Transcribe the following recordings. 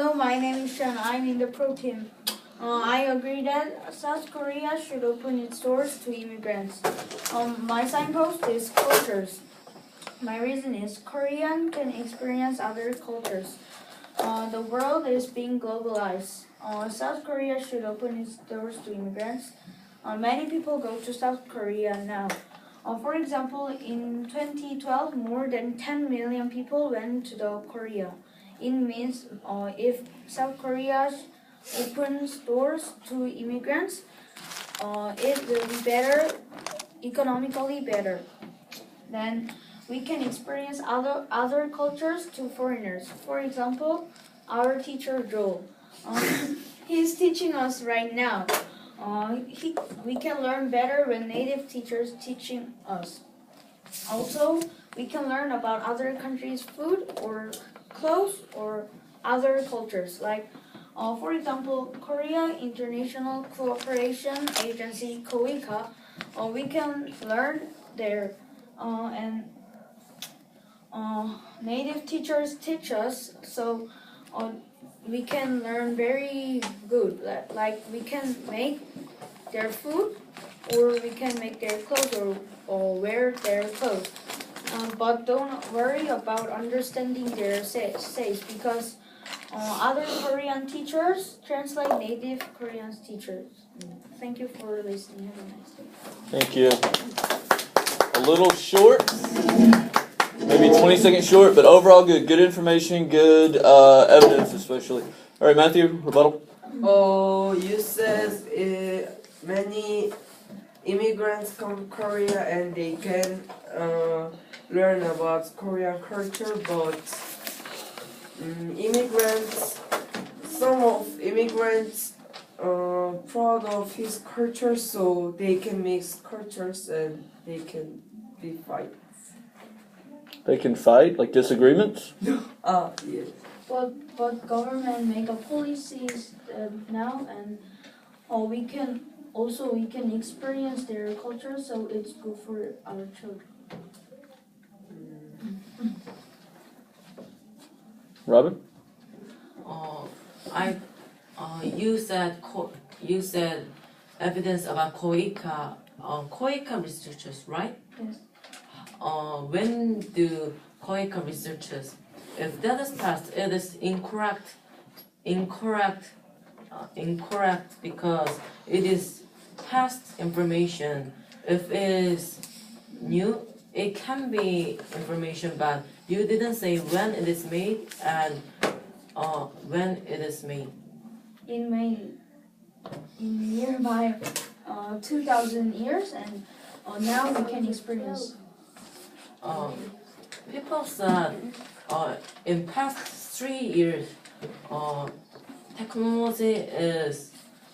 Hello, my name is Shen. I'm in the pro team. I agree that South Korea should open its doors to immigrants. My signpost is cultures. My reason is Korean can experience other cultures. The world is being globalized. South Korea should open its doors to immigrants. Many people go to South Korea now. For example, in 2012, more than 10 million people went to the Korea. It means if South Korea opens doors to immigrants, it will be better, economically better. Then we can experience other cultures to foreigners. For example, our teacher Joel, he's teaching us right now. We can learn better when native teachers teaching us. Also, we can learn about other countries' food or clothes or other cultures. Like, for example, Korea International Cooperation Agency (KOICA). We can learn there, and native teachers teach us, so we can learn very good. Like we can make their food, or we can make their clothes, or wear their clothes. But don't worry about understanding their says because other Korean teachers translate native Korean teachers. Thank you for listening. Have a nice day. Thank you. A little short, maybe 20 seconds short, but overall good. Good information, good evidence especially. All right, Matthew, rebuttal. Oh, you said many immigrants come to Korea and they can learn about Korean culture, but some of immigrants proud of his culture, so they can mix cultures and they can be fight. They can fight, like disagreements? Yeah. But government make a policies now, and we can experience their culture, so it's good for our children. Robin? You said evidence about KOICA researchers, right? Yes. When do KOICA researchers, if that is passed, it is incorrect because it is past information. If it is new, it can be information, but you didn't say when it is made and when it is made. In nearby 2,000 years, and now we can experience. People said in past 3 years, technology is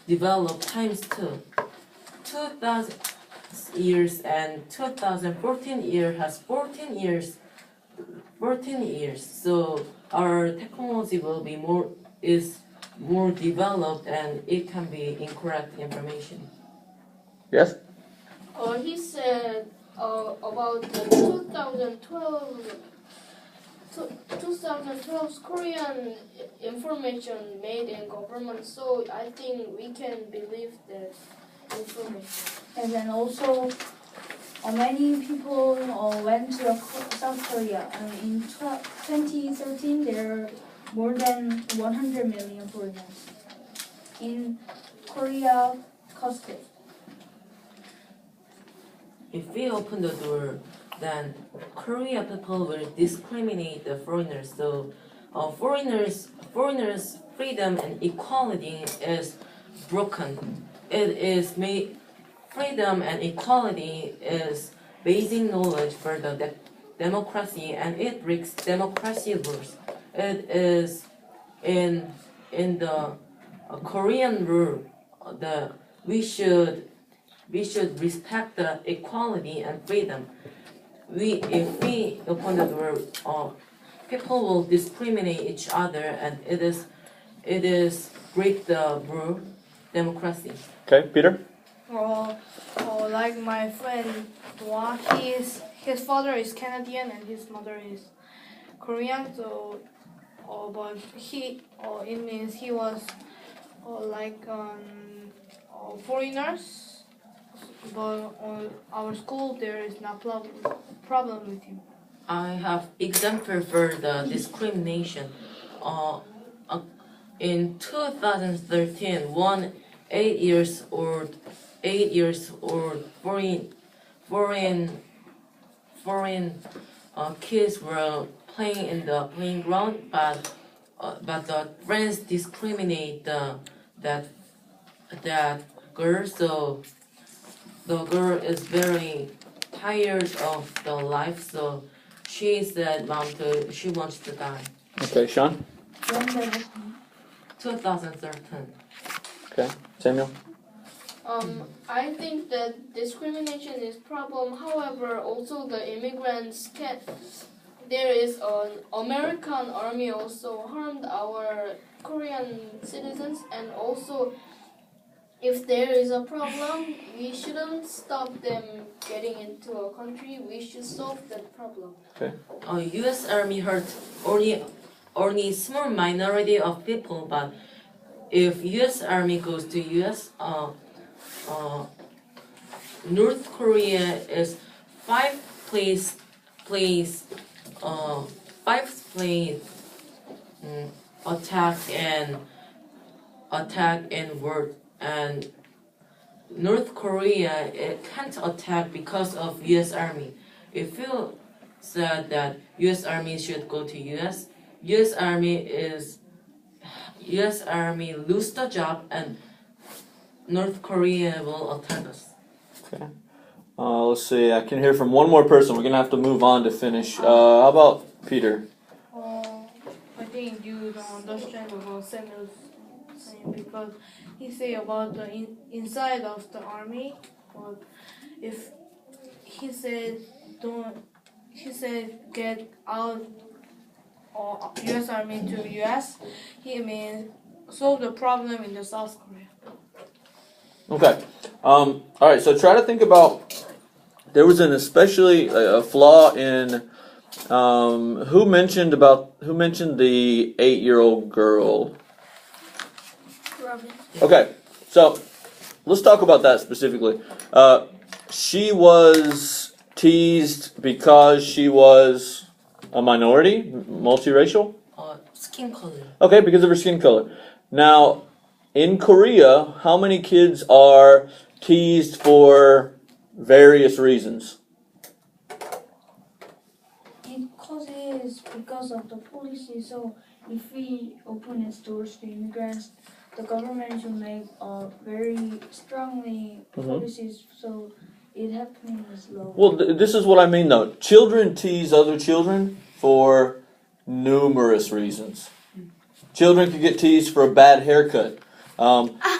developed times 2. 2,000 years and 2014 year has 14 years. So our technology will be more developed, and it can be incorrect information. Yes? He said about the 2012 Korean information made in government, so I think we can believe the information. And then also, many people went to South Korea. In 2013, there are more than 100 million foreigners in Korea coast. If we open the door, then Korea people will discriminate the foreigners. So foreigners' freedom and equality is broken. It is made. Freedom and equality is basic knowledge for the democracy, and it breaks democracy rules. It is in the Korean rule. We should respect the equality and freedom. If we open the door, people will discriminate each other, and it is break the rule, democracy. Okay, Peter? Like my friend Noah, his father is Canadian and his mother is Korean, so but it means he was foreigners. But on our school, there is no problem with him. I have example for the discrimination. Uh, uh, in 2013, one 8 years old foreign kids were playing in the playground, but the friends discriminate that that girl. So the girl is very tired of the life. So she said, she wants to die. Okay, Sean. 2013. Okay, Samuel. I think that discrimination is problem. However, also the immigrants can. There is an American army also harmed our Korean citizens, and also if there is a problem, we shouldn't stop them getting into a country. We should solve that problem. U.S. Army hurt only small minority of people, but if U.S. Army goes to U.S., North Korea is fifth place attack in world, and North Korea it can't attack because of U.S. Army. If you said that U.S. Army should go to U.S. U.S. Army lose the job and North Korea will attack us. Okay. Let's see. I can hear from one more person. We're gonna have to move on to finish. How about Peter? I think you don't understand about Samuel's saying because he say about the inside of the army. But if he said get out or U.S. Army to U.S., he means solve the problem in the South Korea. Okay. All right. So try to think about. There was an especially a flaw in who mentioned the 8-year-old girl. Robin. Okay. So let's talk about that specifically. She was teased because she was a minority, multiracial. Skin color. Okay, because of her skin color. Now, in Korea, how many kids are teased for various reasons? Because of the policy. So if we open its doors to immigrants, the government should make very strongly policies so it happening is low. Well, this is what I mean though. Children tease other children for numerous reasons. Children could get teased for a bad haircut.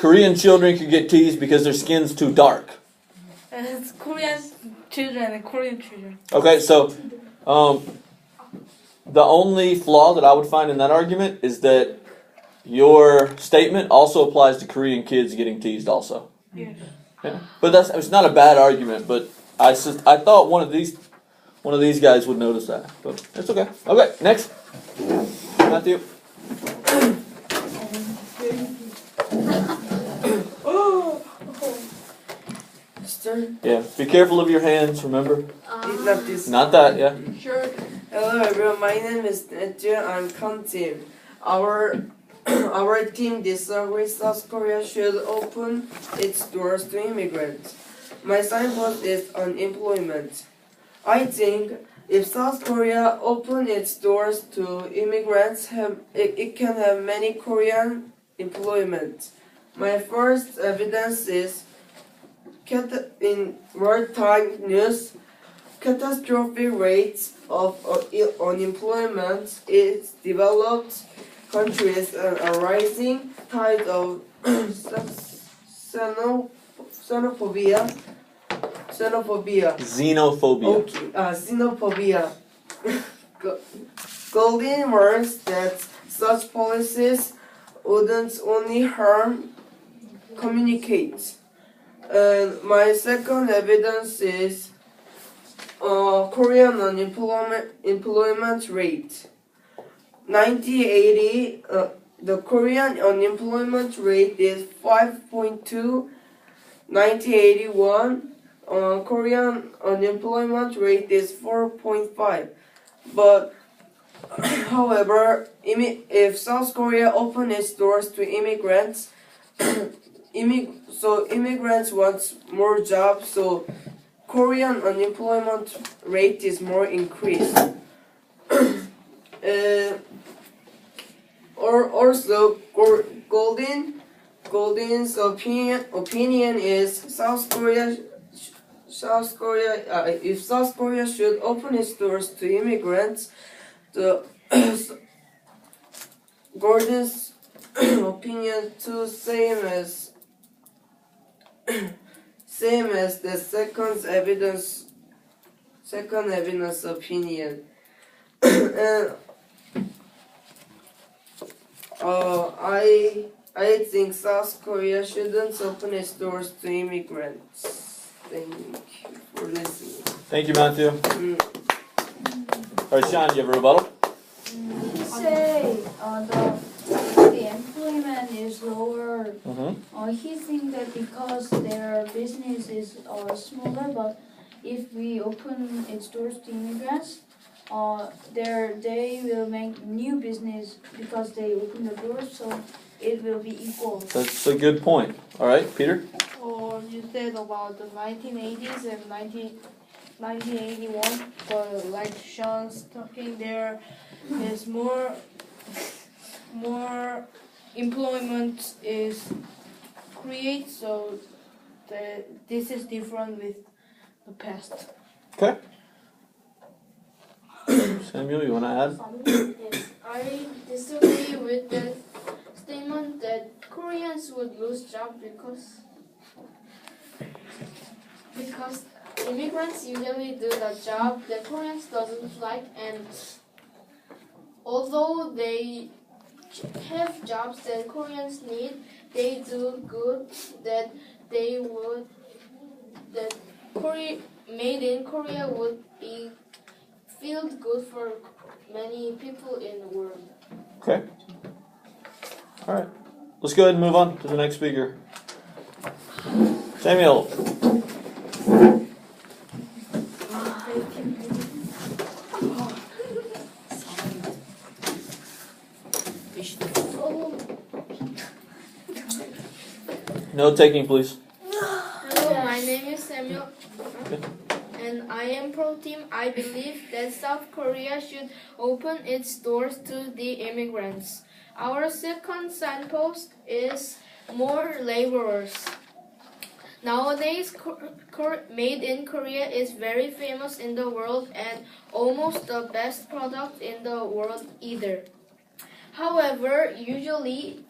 Korean children could get teased because their skin's too dark. It's Korean children and Korean children. Okay, so the only flaw that I would find in that argument is that your statement also applies to Korean kids getting teased also. Yes. Yeah. But it's not a bad argument, but I thought one of these guys would notice that. But it's okay. Okay, next. Matthew. Yeah, be careful of your hands, remember? Not this. Not that, yeah. Sure. Hello everyone, my name is Jun. I'm Con team. Our team disagrees South Korea should open its doors to immigrants. My signpost is unemployment. I think if South Korea open its doors to immigrants, it can have many Korean employment. My first evidence is in World Times News, catastrophic rates of unemployment is developed countries and a rising tide of xenophobia. Xenophobia. Xenophobia. Goldin warns that such policies wouldn't only harm communicate. And my second evidence is Korean unemployment rate. 1980, the Korean unemployment rate is 5.2. 1981, Korean unemployment rate is 4.5. But however, if South Korea open its doors to immigrants, so immigrants want more jobs, so Korean unemployment rate is more increased. Or also, Golden's opinion is South Korea. If South Korea should open its doors to immigrants, the Gordon's opinion too same as the second evidence opinion. And I think South Korea shouldn't open its doors to immigrants. Thank you for listening. Thank you, Matthew. All right, Sean, you have a rebuttal? Say the employment is lower. He thinks that because their business is smaller, but if we open its doors to immigrants, they will make new business because they open the doors, so it will be equal. That's a good point. All right, Peter? Or you said about the 1980s and 1981, but like Sean's talking, there is more employment is created, so this is different with the past. Okay. Samuel, you want to add? Yes, I disagree with the statement that Koreans would lose jobs because immigrants usually do the job that Koreans doesn't like, and although they have jobs that Koreans need, they do good that made in Korea would be feel good for many people in the world. Okay. All right. Let's go ahead and move on to the next speaker. Samuel. No taking, please. Hello, my name is Samuel, and I am pro-team. I believe that South Korea should open its doors to the immigrants. Our second signpost is more laborers. Nowadays, made in Korea is very famous in the world and almost the best product in the world either. However, usually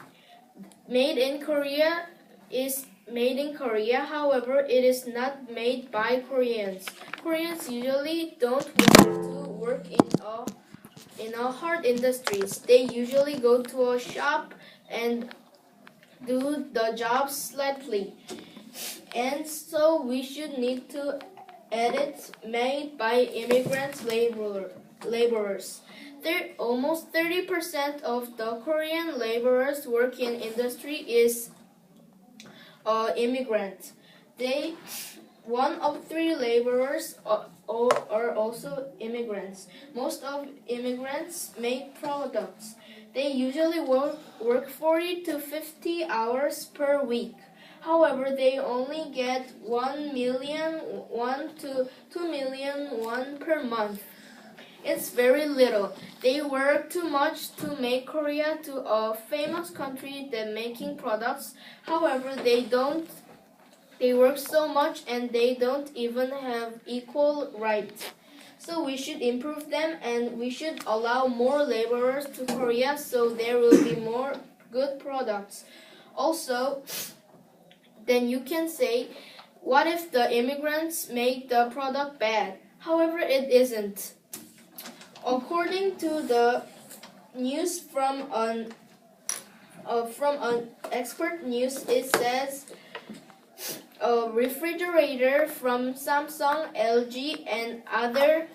made in Korea is made in Korea, however, it is not made by Koreans. Koreans usually don't want to work in a hard industries. They usually go to a shop and do the job slightly. And so we should need to edit made by immigrants laborers. Almost 30% of the Korean laborers work in industry is immigrant. One of 3 laborers are also immigrants. Most of immigrants make products. They usually work 40 to 50 hours per week. However, they only get 1 to 2 million per month. It's very little. They work too much to make Korea to a famous country that making products. However, they work so much and they don't even have equal rights. So we should improve them and we should allow more laborers to Korea so there will be more good products. Also, then you can say, what if the immigrants make the product bad? However, it isn't. According to the news from an expert news, it says a refrigerator from Samsung, LG, and other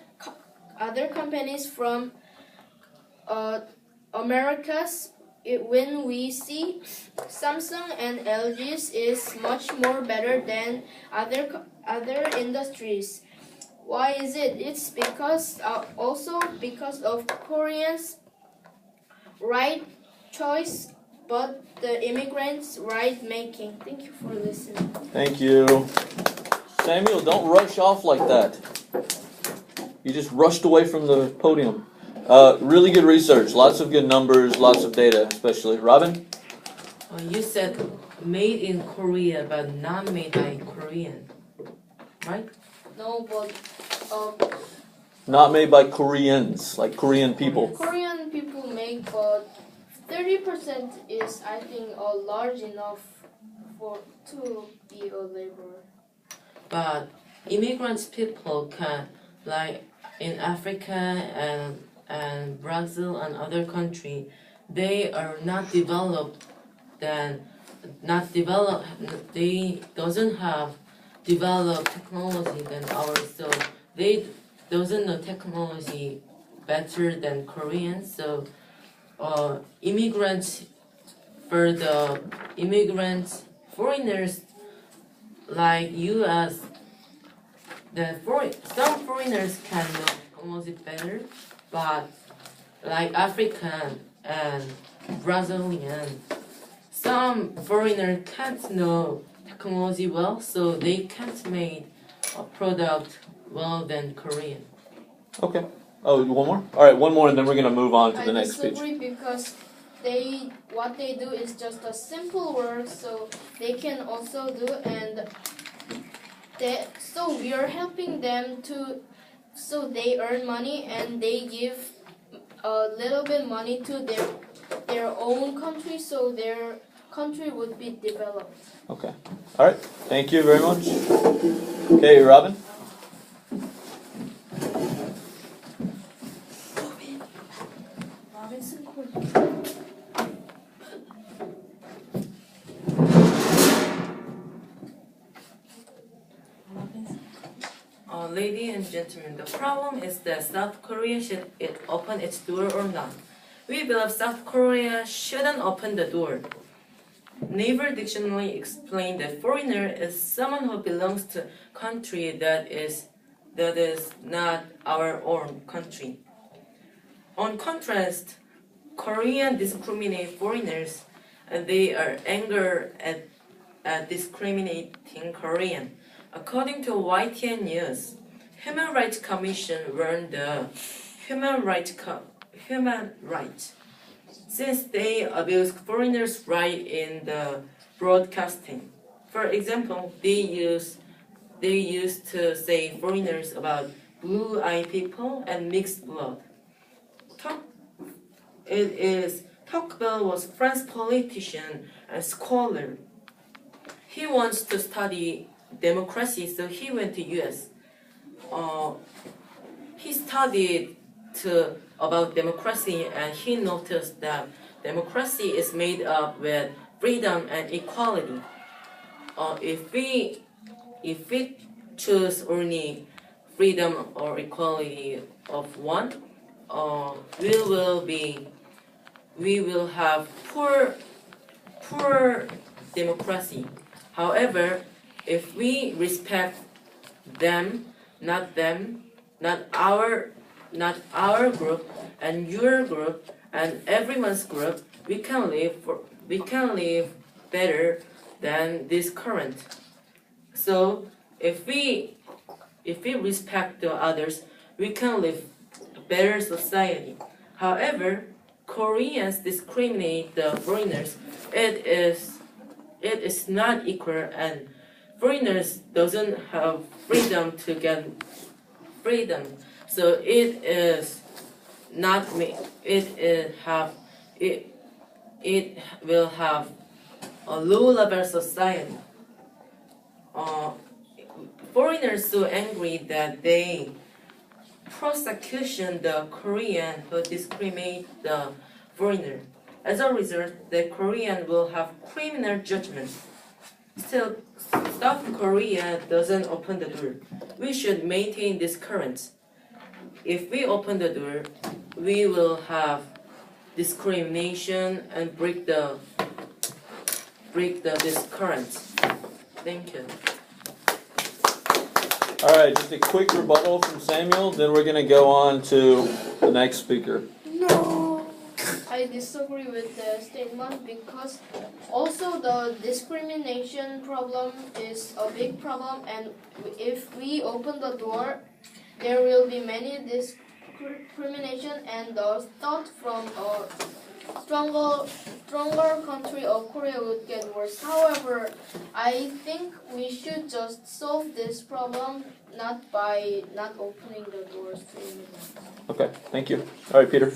companies from when we see Samsung and LG's is much more better than other industries. Why is it? It's because also because of Koreans' right choice, but the immigrants' right making. Thank you for listening. Thank you. Samuel, don't rush off like that. You just rushed away from the podium. Really good research. Lots of good numbers, lots of data, especially. Robin? You said made in Korea, but not made by Korean, right? No, but Not made by Koreans, like Korean people. Korean people make, but 30% is, I think, large enough to be a laborer. But immigrants people can, like in Africa and Brazil and other country, they are not developed. They doesn't have developed technology than ours, so they doesn't know technology better than Koreans. So immigrants foreigners like US, some foreigners can know technology better, but like African and Brazilian, some foreigner can't know technology well, so they can't make a product well than Korean. Okay. Oh, one more? All right, one more, and then we're going to move on to the next speech. I disagree because what they do is just a simple work, so they can also do, and so we are helping them so they earn money and they give a little bit money to their own country, so their country would be developed. Okay. All right. Thank you very much. Okay, Robin? Ladies and gentlemen, the problem is that South Korea should it open its door or not. We believe South Korea shouldn't open the door. Naval Dictionary explained that foreigner is someone who belongs to a country that is not our own country. On contrast, Koreans discriminate foreigners, and they are angry at discriminating Korean. According to YTN News, Human Rights Commission warned the human rights since they abuse foreigners' right in the broadcasting. For example, they used to say foreigners about blue-eyed people and mixed blood. Tocqueville was a French politician and scholar. He wants to study democracy, so he went to U.S. He studied about democracy, and he noticed that democracy is made up with freedom and equality. If we choose only freedom or equality of one, we will have poor democracy. However, if we respect them, not our group and your group and everyone's group, we can live better than this current. So if we respect the others, we can live a better society. However, Koreans discriminate the foreigners. It is not equal, and foreigners doesn't have freedom to get freedom. So it will have a low level society. Foreigners so angry that they prosecution the Korean who discriminate the foreigner. As a result, the Korean will have criminal judgment. Still, South Korea doesn't open the door. We should maintain this current. If we open the door, we will have discrimination and break this current. Thank you. All right, just a quick rebuttal from Samuel, then we're going to go on to the next speaker. No, I disagree with the statement because also the discrimination problem is a big problem, and if we open the door, there will be many discrimination, and the thought from a stronger country of Korea would get worse. However, I think we should just solve this problem not by not opening the doors to immigrants. Okay, thank you. All right, Peter.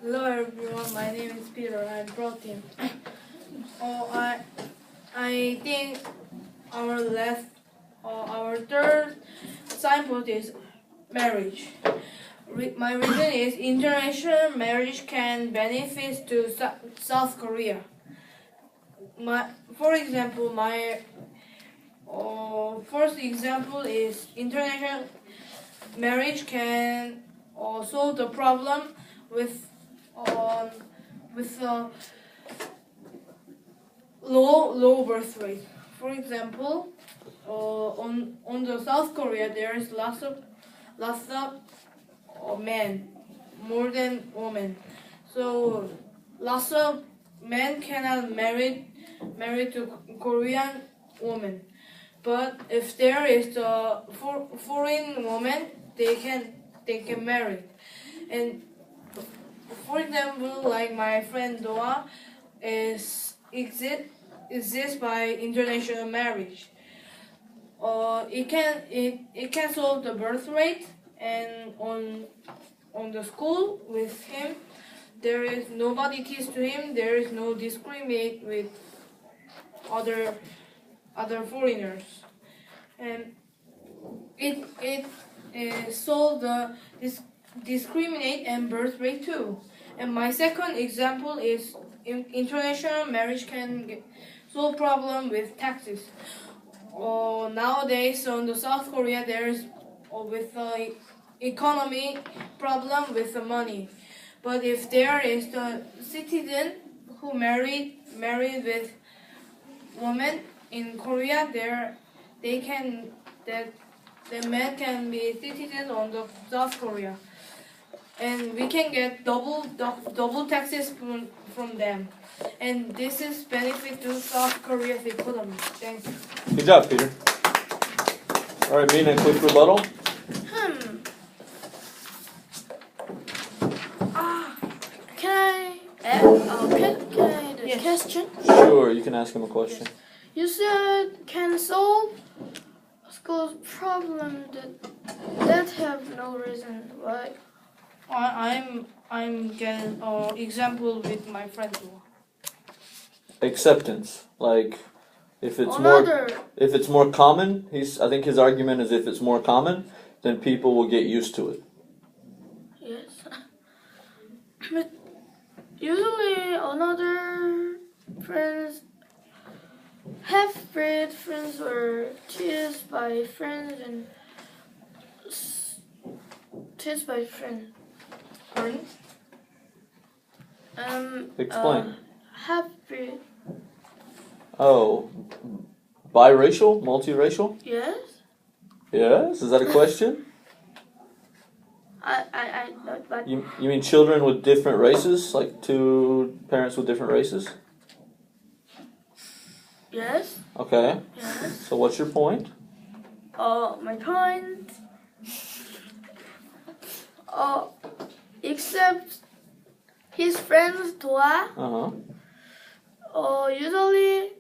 Hello everyone, my name is Peter. I'm pro team. I think our third signpost is marriage. My reason is international marriage can benefit to South Korea. For example, my first example is international marriage can solve the problem with low birth rate. For example, on the South Korea there is lots of men more than women. So lots of men cannot marry to Korean woman. But if there is a foreign woman, they can marry. And for example, like my friend Doa exists by international marriage. It can solve the birth rate, and on the school with him, there is nobody teach to him. There is no discriminate with other foreigners, and it solve the discriminate and birth rate too. And my second example is international marriage can solve problem with taxes. Nowadays on the South Korea there is with the economy problem with the money. But if there is the citizen who married with woman in Korea, the man can be citizen on the South Korea, and we can get double taxes from them, and this is benefit to South Korea's economy. Thank you. Good job, Peter. All right, Mina, quick rebuttal. Can I do a question? Sure, you can ask him a question. You said can solve school's problem that have no reason. Why? I'm getting example with my friend. Acceptance, like if it's more common. I think his argument is if it's more common, then people will get used to it. Yes. But usually another friends, half-breed friends were teased by friends and teased by friends. Pardon? Explain. Half-breed. Oh, biracial, multiracial? Yes. Yes. Is that a question? But You mean children with different races, like two parents with different races? yes. Okay. Yes. So what's your point? My point. Except his friends Doa. Usually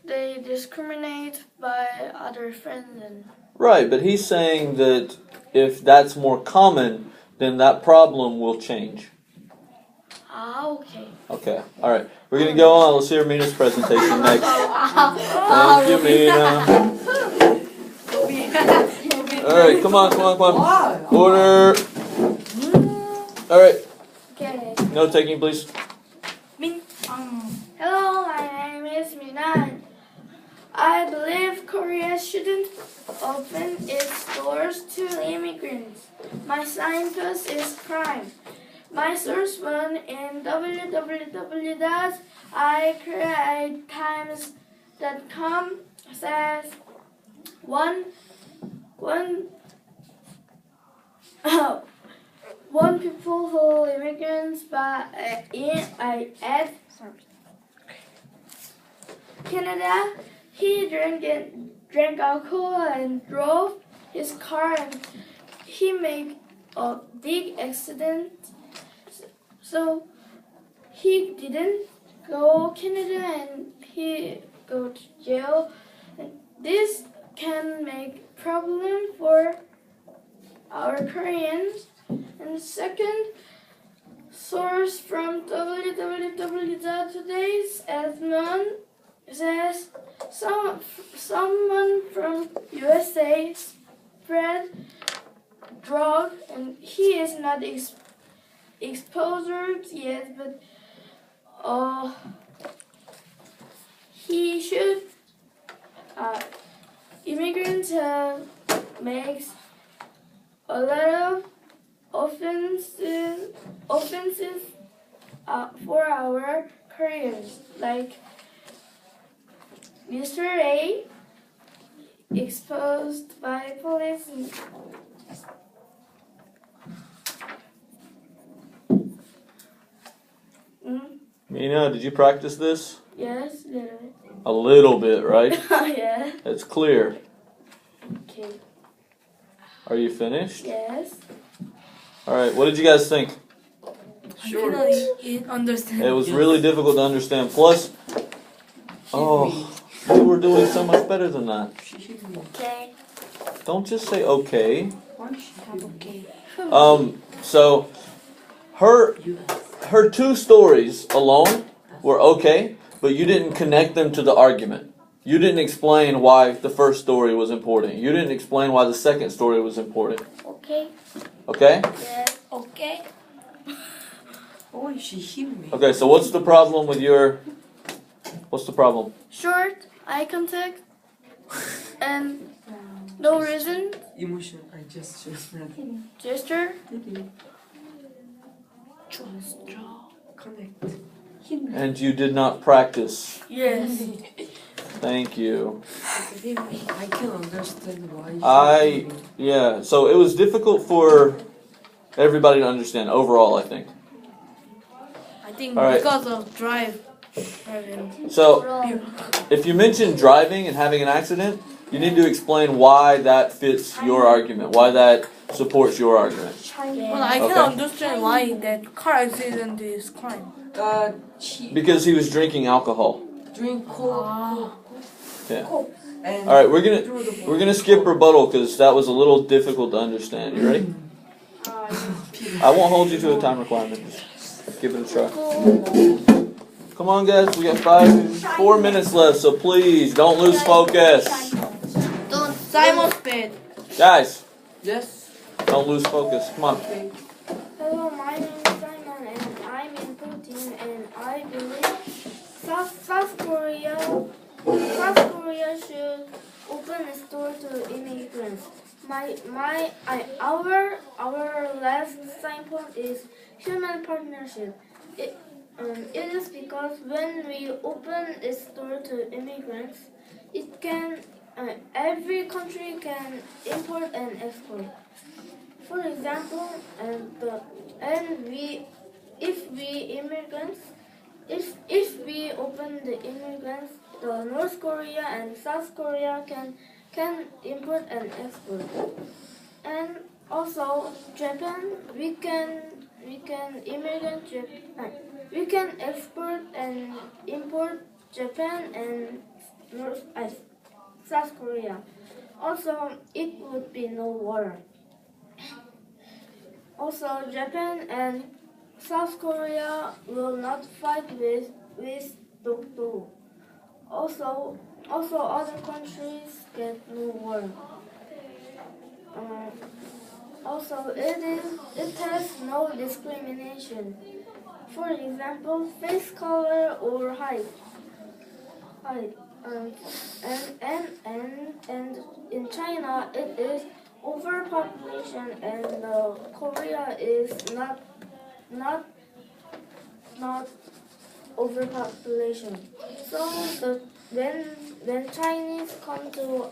they discriminate by other friends and. Right, but he's saying that if that's more common, then that problem will change. Okay. Okay, all right. We're going to go on. Let's hear Mina's presentation next. Thank you, Mina. All right, come on. Order. All right. Okay. Note taking, please. Hello, my name is Minan. I believe Korea shouldn't open its doors to immigrants. My signpost is crime. My source one in www.icreatetimes.com says one people who immigrants at Canada, he drank alcohol and drove his car, and he made a big accident. So he didn't go Canada and he go to jail. And this can make problem for our Koreans. And second source from www.today's Edmond says someone from USA spread drug, and he is not exposed yet, but he should. Immigrants makes a lot of offenses for our careers, like Mr. A exposed by police. Mina, did you practice this? Yes, little bit. A little bit, right? Yeah. It's clear. Okay. Are you finished? Yes. All right. What did you guys think? Sure. Understand. It was really difficult to understand. Plus, we were doing so much better than that. Okay. Don't just say okay. Okay. So her two stories alone were okay, but you didn't connect them to the argument. You didn't explain why the first story was important. You didn't explain why the second story was important. Okay. Okay? Yes. Okay. Oh, she hit me. Okay, so what's the problem with what's the problem? Short eye contact and no reason Emotion, I just gesture. connect. And you did not practice. Yes. Thank you. I can understand why. Yeah, so it was difficult for everybody to understand overall, I think. I think All right. because of driving. So, if you mention driving and having an accident, you need to explain why that fits your argument, why that supports your argument. Well, I Okay. can understand why that car accident is crime. Because he was drinking alcohol. Drink coke. Yeah. And All right, we're gonna skip rebuttal because that was a little difficult to understand. You ready? I won't hold you to a time requirement. Just give it a try. Come on, guys. We got 4 minutes left, so please don't lose focus. Don't Simon's bed. Guys, yes. don't lose focus. Come on. Okay. Hello, my name is Simon and I'm in Putin, and I believe South Korea should open its door to immigrants. Our last signpost is human partnership. It is because when we open its door to immigrants, it can every country can import and export. For example, if we open the immigrants, the North Korea and South Korea can import and export. And also Japan, we can export and import Japan and South Korea. Also, it would be no war. Also, Japan and South Korea will not fight with Dokdo. Also, other countries get no war. Also, it has no discrimination. For example, face color or height. Height. And in China it is overpopulation, and Korea is not overpopulation. So when Chinese come to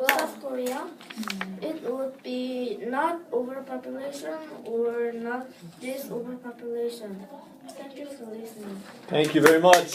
South Korea, it would be not overpopulation or not this overpopulation. Thank you for listening. Thank you very much.